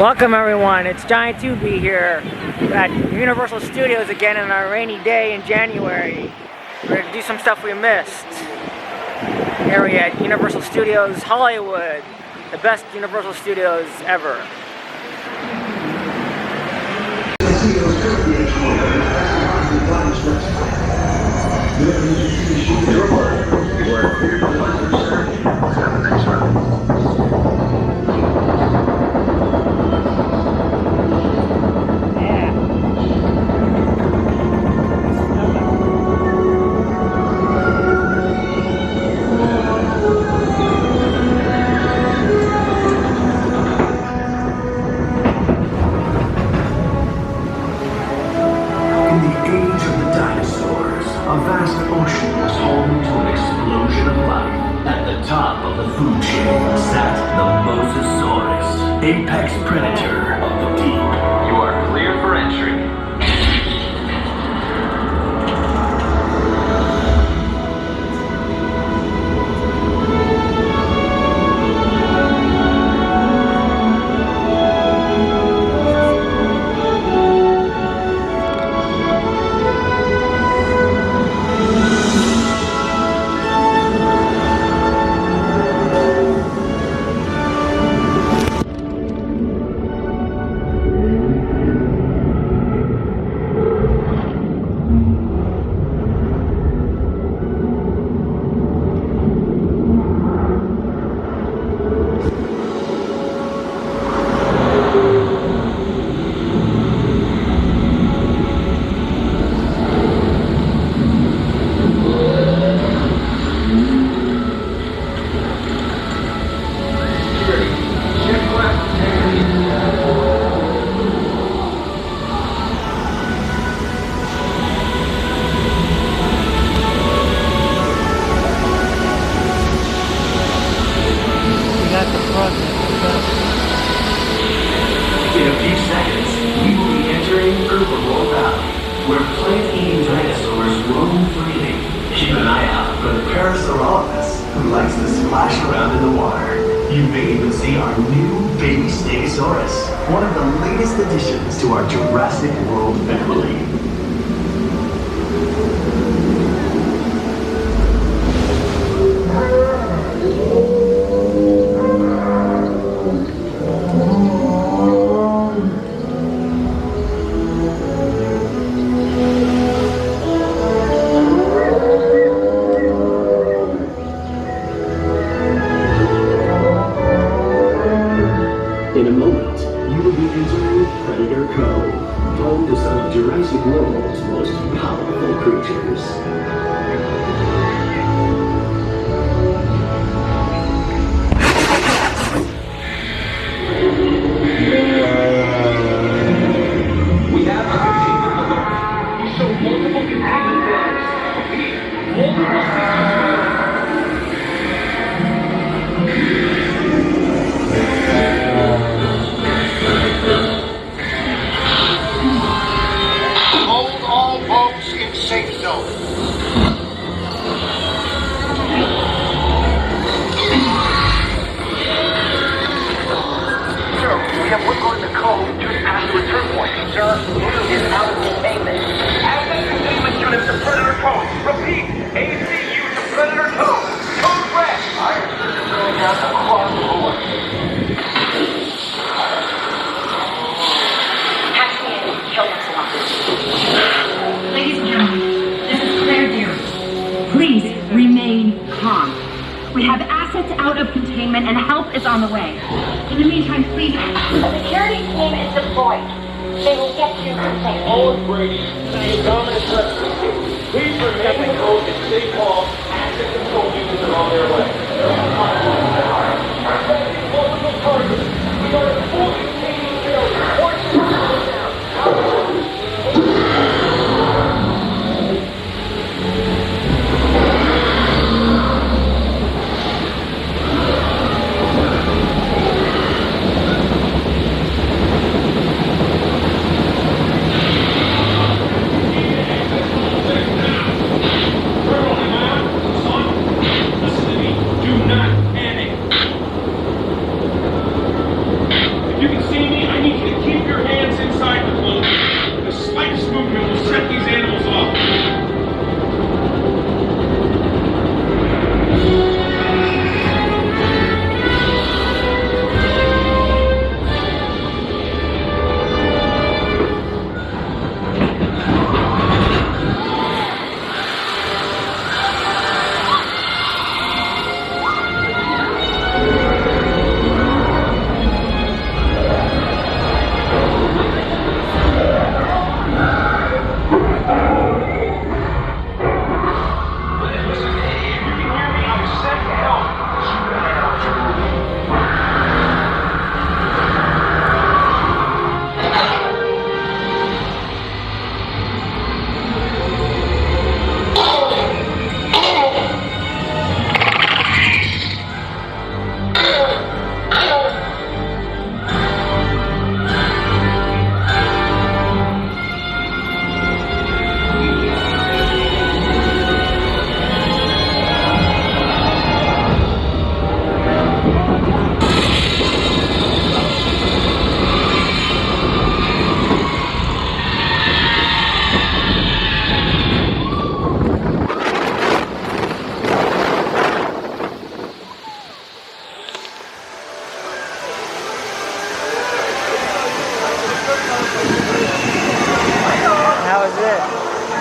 Welcome everyone, it's Giant 2B here at Universal Studios again on our rainy day in January. We're going to do some stuff we missed. Area at Universal Studios Hollywood, the best Universal Studios ever. A vast ocean was home to an explosion of life. At the top of the food chain sat the Mosasaurus, apex predator of the deep. You are clear for entry. In a few seconds, we will be entering Herbivory Valley, where plant-eating dinosaurs roam freely. Keep an eye out for the Parasaurolophus, who likes to splash around in the water. You may even see our new baby Stegosaurus, one of the latest additions to our Jurassic World family. In a moment, you will be entering Predator Cove, home to some of Jurassic World's most powerful creatures. We have everything from the Lord. We show multiple containment failures. Multiple systems. Safe zone. Sir, we have Woodlawn in the cove just past the return point. Sir, this is out of containment. Active containment units to Predator Cove. Repeat, ACU to Predator Cove. Code red. Iron systems going down across the board. Taxi in, kill us. Ladies and gentlemen, this is Claire Deary. Please remain calm. We have assets out of containment and help is on the way. In the meantime, please... A security team is deployed. They will get you contained. Owen Brady, the dominant presidency. Please remain in the code and stay calm. Active control units are on their way. Multiple targets. We are at full containment failure. Forces are down. You can see me.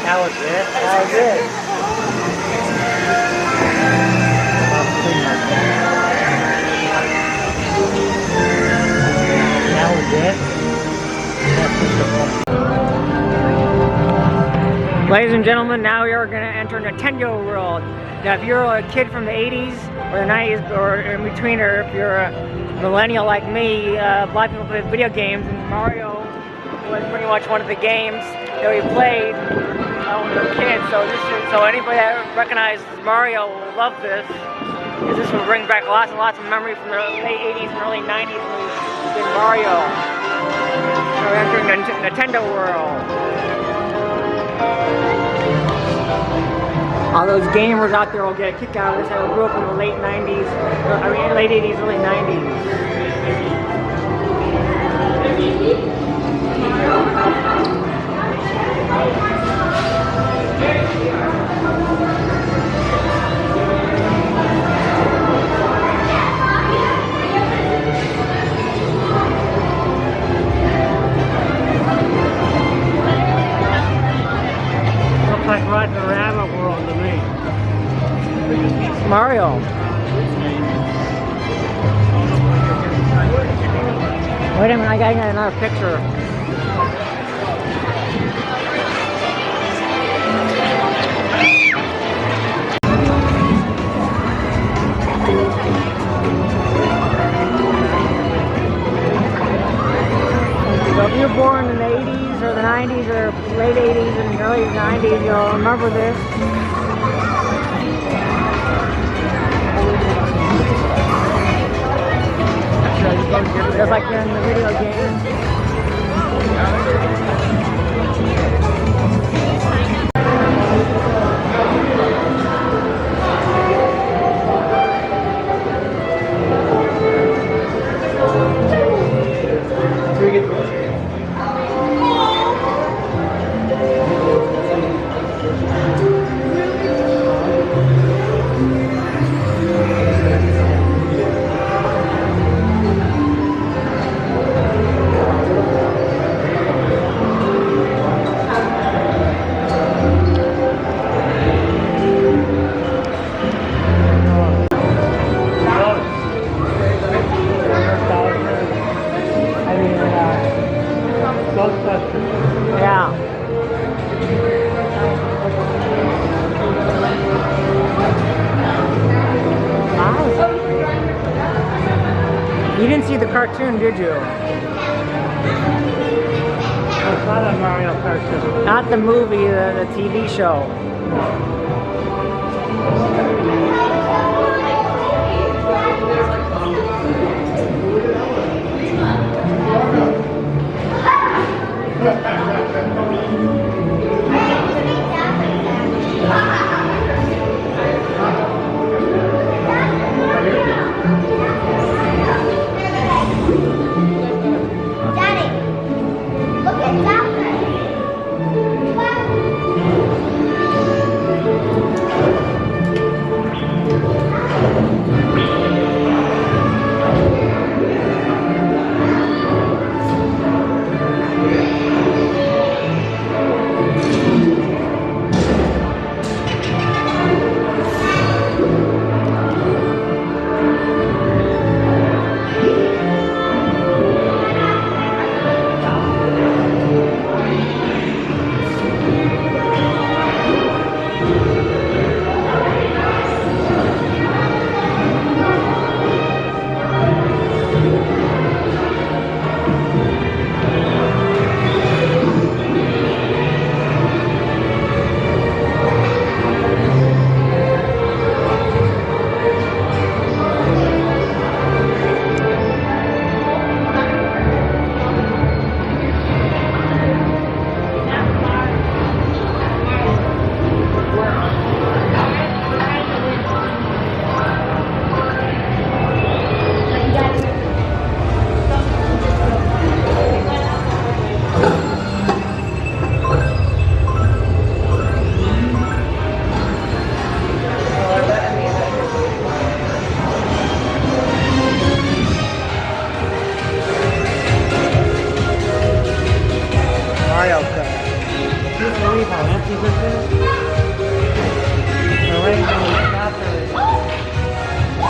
That was it? That was it. That was it? Ladies and gentlemen, now we are going to enter Nintendo World. Now, if you're a kid from the 80s or the 90s or in between, or if you're a millennial like me, a lot of people play video games, and Mario was pretty much one of the games that we played when we were kids. So anybody that recognizes Mario will love this, because this will bring back lots and lots of memories from the late 80s and early 90s when we did Mario. So we're entering Nintendo World. All those gamers out there will get a kick out of this. I grew up in the late 90s, late 80s, early 90s. Looks like right in the rabbit world to me. It's Mario. Wait a minute, I got another picture. So if you're born in the 80s or the 90s or late 80s and early 90s, you'll remember this. Just like you're in the video game. Yeah. Wow. You didn't see the cartoon, did you? It's not a Mario cartoon. Not the movie, the TV show.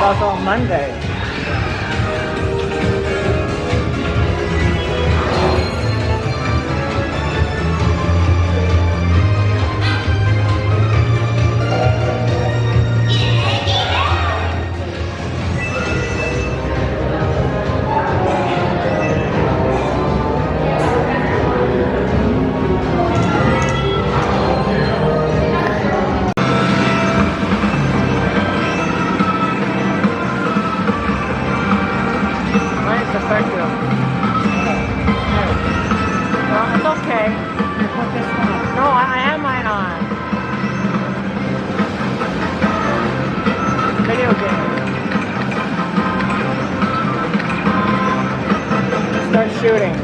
also on Monday. Mine's effective. Well, it's okay. No, I have mine on. Video game. Start shooting.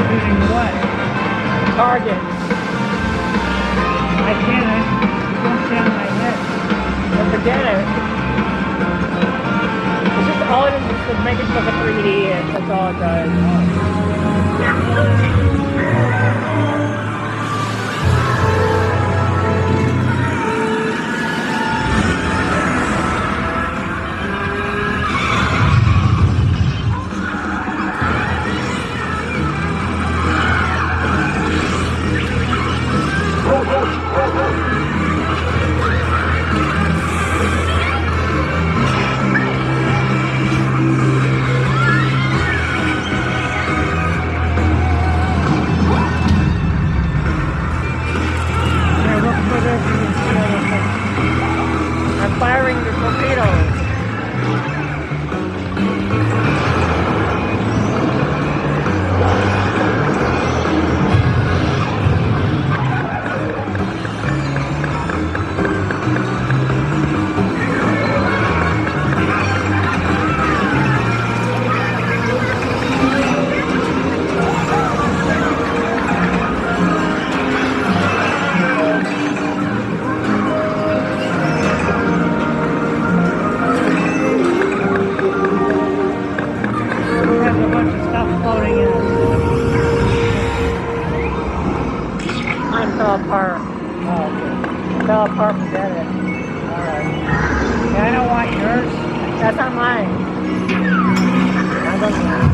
Shooting what? Targets. I can't. Don't sound my head. Don't forget it. It's just all it is to make it look a 3D, and that's all it does. Yeah, look for this. You can see all the things. I'm firing the torpedoes. There's a bunch of stuff floating in. Mine fell apart. Oh, okay. Fell apart, forget it. Alright. Yeah, I don't want yours. That's not mine. That doesn't matter.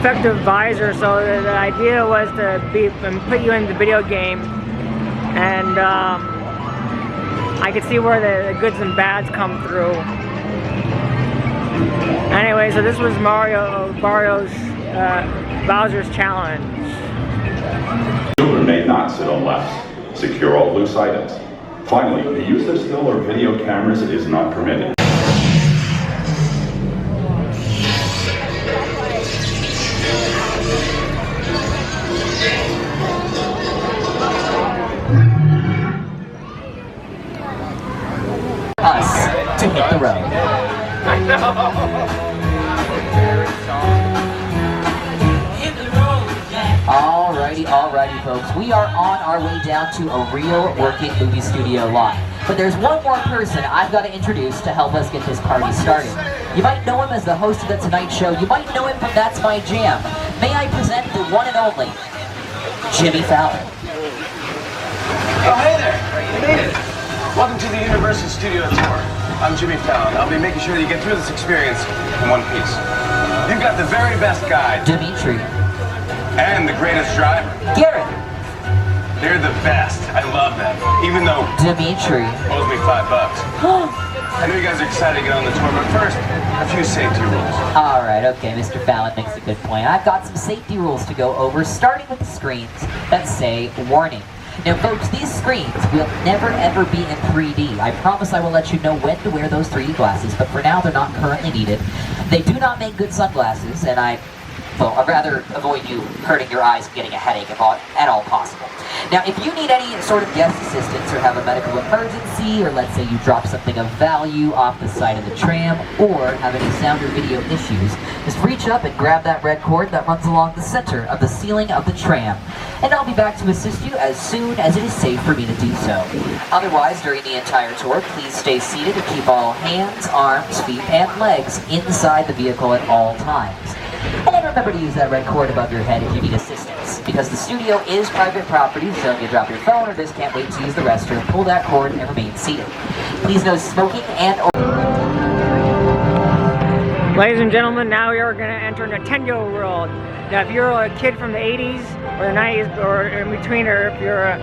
defective visor, so the idea was to put you in the video game, and I could see where the goods and bads come through. Anyway, so this was Bowser's challenge. Children may not sit on laps. Secure all loose items. Finally, the use of still or video cameras is not permitted. Us to hit the road. I know. Alrighty, folks. We are on our way down to a real working movie studio lot. But there's one more person I've got to introduce to help us get this party started. You might know him as the host of The Tonight Show. You might know him from That's My Jam. May I present the one and only Jimmy Fallon. Oh, hey there! You made it! Welcome to the Universal Studio Tour. I'm Jimmy Fallon. I'll be making sure that you get through this experience in one piece. You've got the very best guide. Dimitri. And the greatest driver. Garrett. They're the best. I love them. Even though Dimitri owes me $5. I know you guys are excited to get on the tour, but first, a few safety rules. Alright, okay, Mr. Fallon makes a good point. I've got some safety rules to go over, starting with the screens that say warning. Now folks, these screens will never ever be in 3D. I promise I will let you know when to wear those 3D glasses, but for now they're not currently needed. They do not make good sunglasses, and I'd rather avoid you hurting your eyes and getting a headache if at all possible. Now, if you need any sort of guest assistance or have a medical emergency, or let's say you drop something of value off the side of the tram, or have any sound or video issues, just reach up and grab that red cord that runs along the center of the ceiling of the tram. And I'll be back to assist you as soon as it is safe for me to do so. Otherwise, during the entire tour, please stay seated and keep all hands, arms, feet, and legs inside the vehicle at all times. And then remember to use that red cord above your head if you need assistance, because the studio is private property, so if you drop your phone or just can't wait to use the restroom, pull that cord and remain seated. Please no smoking and... Ladies and gentlemen, now we are going to enter Nintendo World. Now, if you're a kid from the 80s or the 90s or in between, or if you're a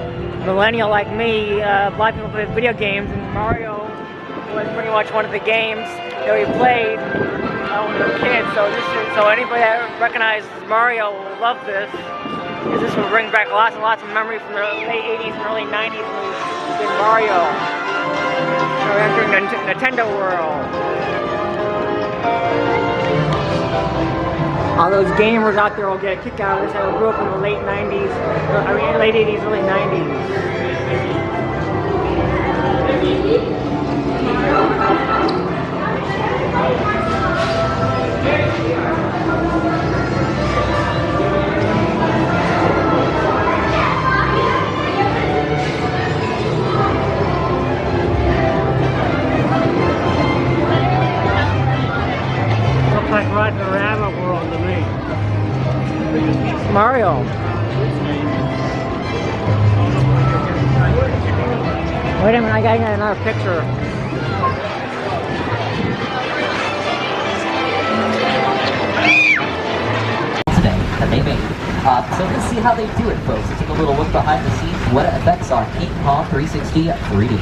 millennial like me, a lot of people play video games, and Mario was pretty much one of the games that we played when we were kids. So anybody that recognizes Mario will love this, because this will bring back lots and lots of memories from the late 80s and early 90s when we did Mario. So we're entering Nintendo World. All those gamers out there will get a kick out of this. I grew up in the late 90s, late 80s, early 90s. Looks like riding a rabbit world to me. Mario. Wait a minute, I got another picture. today that they made. So let's see how they do it, folks. Let's take a little look behind the scenes, what it affects on King Kong 360 3D.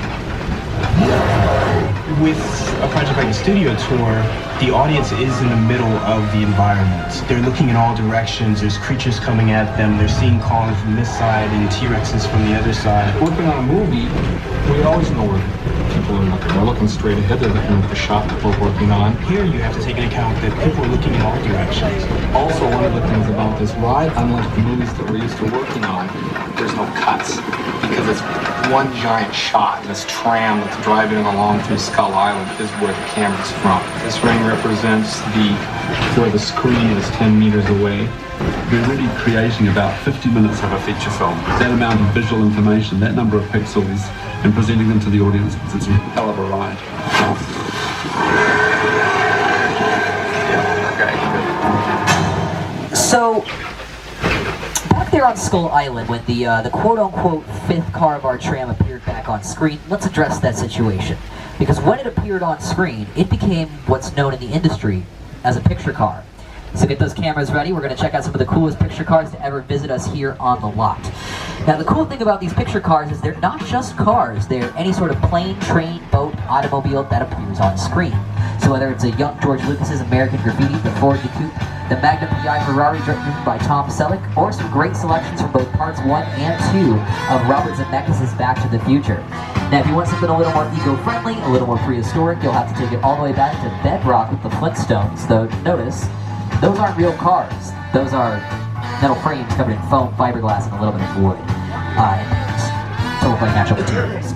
With a project like the studio tour, the audience is in the middle of the environment. They're looking in all directions. There's creatures coming at them. They're seeing Kongs from this side and T-Rexes from the other side. Working on a movie, we always know where people are looking. They're looking straight ahead. They're looking at the shot that we're working on. Here you have to take into account that people are looking in all directions. Also, one of the things about this ride, unlike the movies that we're used to working on, there's no cuts because it's one giant shot. This tram that's driving along through Skull Island is where the camera's from. This ring represents where the screen is 10 meters away. We're really creating about 50 minutes of a feature film. That amount of visual information, that number of pixels, and presenting them to the audience, it's a hell of a ride. So, back there on Skull Island, when the quote-unquote fifth car of our tram appeared back on screen, let's address that situation. Because when it appeared on screen, it became what's known in the industry as a picture car. So get those cameras ready. We're going to check out some of the coolest picture cars to ever visit us here on the lot. Now the cool thing about these picture cars is they're not just cars. They're any sort of plane, train, boat, automobile that appears on screen. So whether it's a young George Lucas's American Graffiti, the Ford Coupe, the Magnum PI Ferrari driven by Tom Selleck, or some great selections from both parts 1 and 2 of Robert Zemeckis' Back to the Future. Now if you want something a little more eco-friendly, a little more prehistoric, you'll have to take it all the way back to Bedrock with the Flintstones, though notice, those aren't real cars. Those are metal frames covered in foam, fiberglass, and a little bit of wood. To look like natural materials.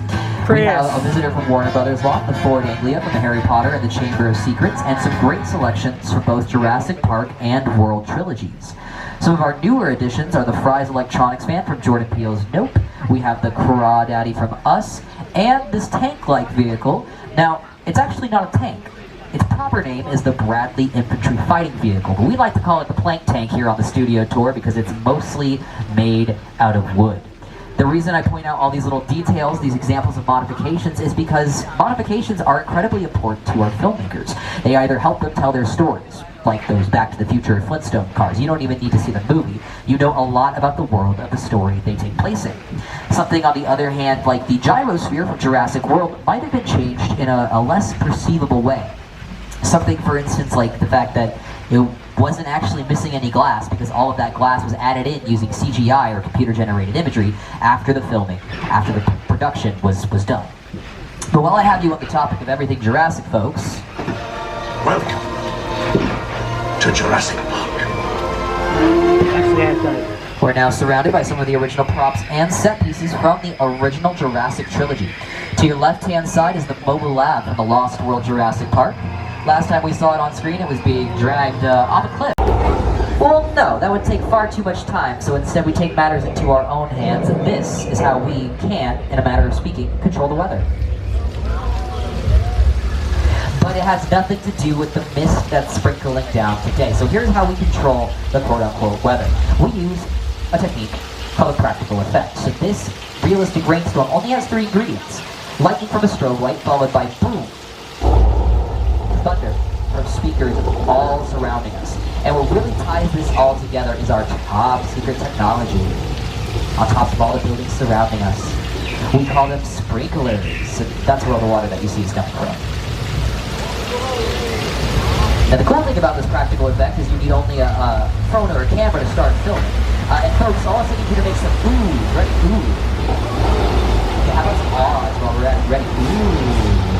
We have a visitor from Warner Brothers lot, the Ford Anglia from the Harry Potter and the Chamber of Secrets, and some great selections for both Jurassic Park and World trilogies. Some of our newer additions are the Fry's Electronics van from Jordan Peele's Nope. We have the Crawdaddy from Us, and this tank-like vehicle. Now, it's actually not a tank. Its proper name is the Bradley Infantry Fighting Vehicle, but we like to call it the Plank Tank here on the studio tour because it's mostly made out of wood. The reason I point out all these little details, these examples of modifications, is because modifications are incredibly important to our filmmakers. They either help them tell their stories, like those Back to the Future Flintstone cars. You don't even need to see the movie. You know a lot about the world of the story they take place in. Something, on the other hand, like the gyrosphere from Jurassic World, might have been changed in a less perceivable way. Something, for instance, like the fact that it wasn't actually missing any glass because all of that glass was added in using CGI or computer-generated imagery after the filming, after the production was done. But while I have you on the topic of everything Jurassic, folks... Welcome to Jurassic Park. We're now surrounded by some of the original props and set pieces from the original Jurassic trilogy. To your left-hand side is the mobile lab from the Lost World Jurassic Park. Last time we saw it on screen, it was being dragged off a cliff. Well, no, that would take far too much time, so instead we take matters into our own hands, and this is how we can, in a matter of speaking, control the weather. But it has nothing to do with the mist that's sprinkling down today. So here's how we control the quote-unquote weather. We use a technique called a practical effect. So this realistic rainstorm only has 3 ingredients. Lightning from a strobe light, followed by boom, thunder from speakers all surrounding us. And what really ties this all together is our top secret technology on top of all the buildings surrounding us. We call them sprinklers. And that's where all the water that you see is coming from. Now the cool thing about this practical effect is you need only a phone or a camera to start filming. And folks, all I need you to make some ooh, ready, ooh. Okay, how about some ahs while we're at it? Ready, ooh.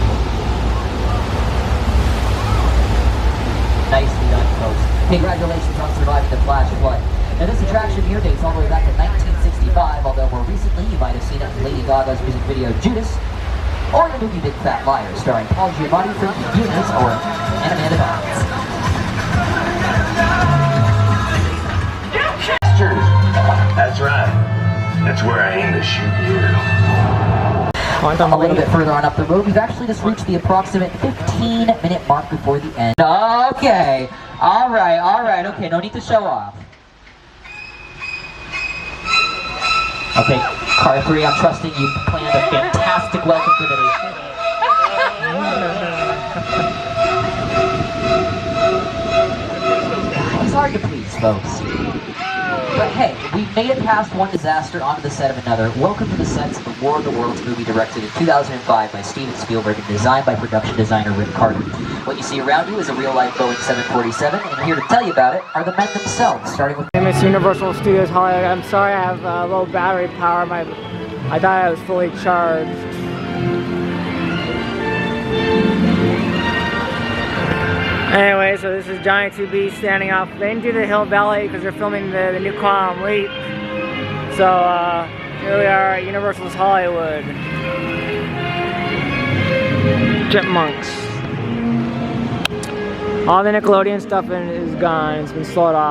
Nicely done, folks. Congratulations on surviving the flash flood. Now this attraction here dates all the way back to 1965, although more recently you might have seen it in Lady Gaga's music video Judas, or the movie Big Fat Liar, starring Paul Giamatti from Eunice or Amanda Bynes. That's right. That's where I aim to shoot you. A little bit further on up the road, we've actually just reached the approximate 15-minute mark before the end. Okay, alright, okay, no need to show off. Okay, car 3, I'm trusting you planned a fantastic welcome for the day. He's hard to please, folks. But hey, we've made it past one disaster onto the set of another. Welcome to the sets of the War of the Worlds movie directed in 2005 by Steven Spielberg and designed by production designer Rick Carter. What you see around you is a real-life Boeing 747, and here to tell you about it are the men themselves, starting with... It's Universal Studios Hollywood. I'm sorry I have low battery power. I thought I was fully charged. Anyway, so this is Johnny 2B standing off into the Hill Valley because they're filming the new Quantum Leap. So here we are at Universal's Hollywood. Chipmunks. All the Nickelodeon stuff is gone. It's been slowed off.